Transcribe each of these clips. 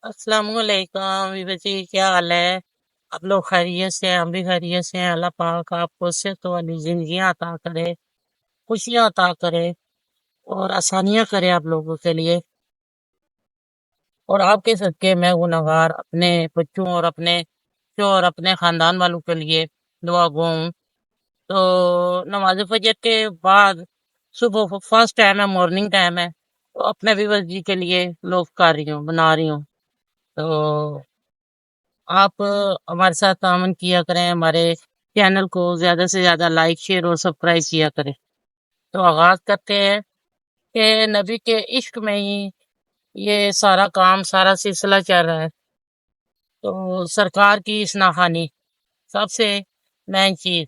अस्सलामुअलैकुम विभा जी, क्या हाल है? आप लोग खैरियत से हैं? हम भी खैरियत से हैं। अल्लाह पाक आपको सेहत वाली जिंदगियां अता करे, खुशियां अता करे और आसानियां करे आप लोगों के लिए। और आपके सदके मैं गुनहगार अपने बच्चों और अपने और अपने खानदान वालों के लिए दुआ गो हूं। तो नमाज फजर के बाद सुबह फर्स्ट टाइम है, मॉर्निंग टाइम है, तो अपने विभा जी के लिए लोग कर रही हूँ, बना रही हूँ। तो आप हमारे साथ तामन किया करें, हमारे चैनल को ज्यादा से ज्यादा लाइक शेयर और सब्सक्राइब किया करें। तो आगाज करते हैं कि नबी के इश्क में ही ये सारा काम, सारा सिलसिला चल रहा है। तो सरकार की इस नाहानी सबसे मेन चीज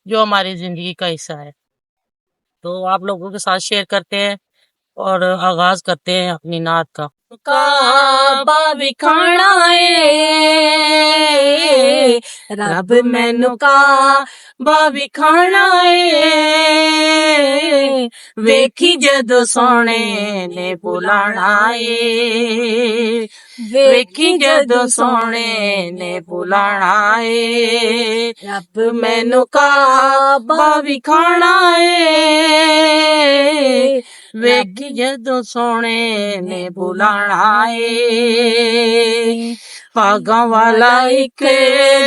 जो हमारी जिंदगी का हिस्सा है, तो आप लोगों के साथ शेयर करते हैं और आगाज करते हैं अपनी नात का। काबा विखाना ए रब मैनू काबा विखाना ए वेखी जदों सोहणे ने बुलाना ए वेखी जदों सोहणे ने बुलाना ए रब मैनू काबा विखाना ए वेखी जदों सोहणे ने बुलाना ए भागां वाला एक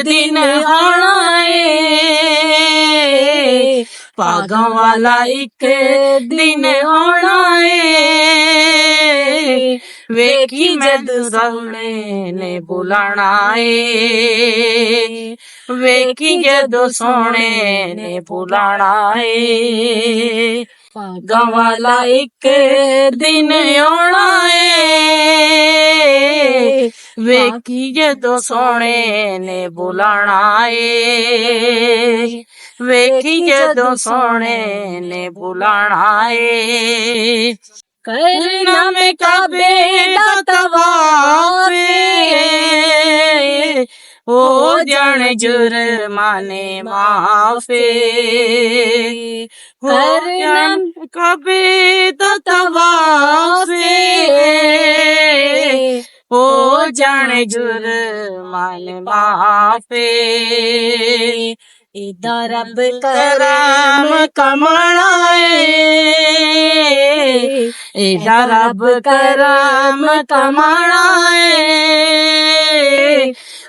दिन आना ए भागां वाला एक दिन आना ए वेखी जदों सोहणे ने बुलाना ए वेखी जदों सोहणे ने बुलाना ए भागां वाला एक दिन आना ए वेखी जदों सोहणे ने बुलाना ए वेखी जदों सोहणे ने बुलाना ए करना में काबे दा तवाफ हो जाने जुर्माने माफे करना काबे दा तवाफ हो जाने जुर्माने माफे इदा रब करम कमाना ए इदा रब करम कमाना ए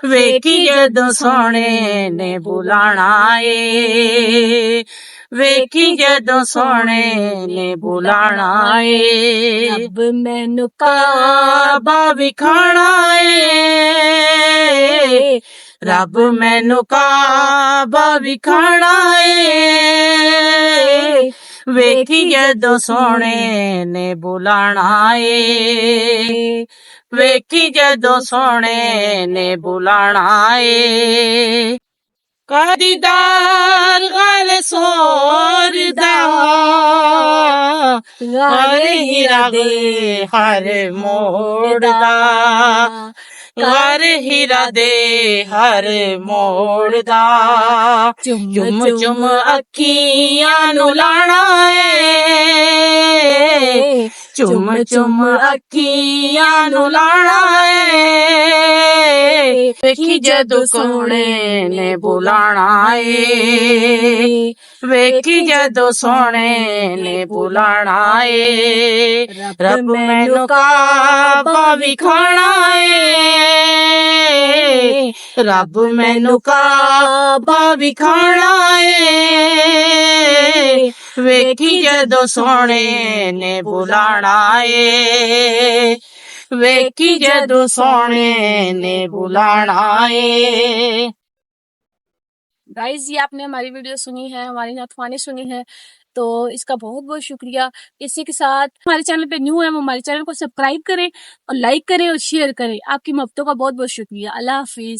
वेखी जदों सोहणे ने बुलाना ए वेखी जदों सोहणे ने बुलाना ए रब मैनू काबा विखाना ए रब मैनू काबा विखाना ए वेखी जदों सोहणे ने बुलाना ए वेखी जदों सोहणे ने बुलाना ए कदीदार गल सोरदा हर हीरा दे हर मोड़दा हर हीरा दे हर मोड़दा चुम चुम अखियां नू लाना ए चुम चुम अखियां नू लाना ए वेखी जदों सोहणे ने बुलाना ए वेखी जदों सोहणे ने बुलाना ए रब मैनू काबा विखाना ए रब मैनू काबा विखाना ए वेखी जदों सोहणे ने बुलाना ए वेखी जदों सोहणे ने बुलाना ए। गाइज, ये आपने हमारी वीडियो सुनी है, हमारी नातवानी सुनी है, तो इसका बहुत बहुत शुक्रिया। इसी के साथ हमारे चैनल पे न्यू है, वो हमारे चैनल को सब्सक्राइब करें और लाइक करें और शेयर करें। आपकी मोहब्बतों का बहुत बहुत शुक्रिया। अल्लाह हाफिज।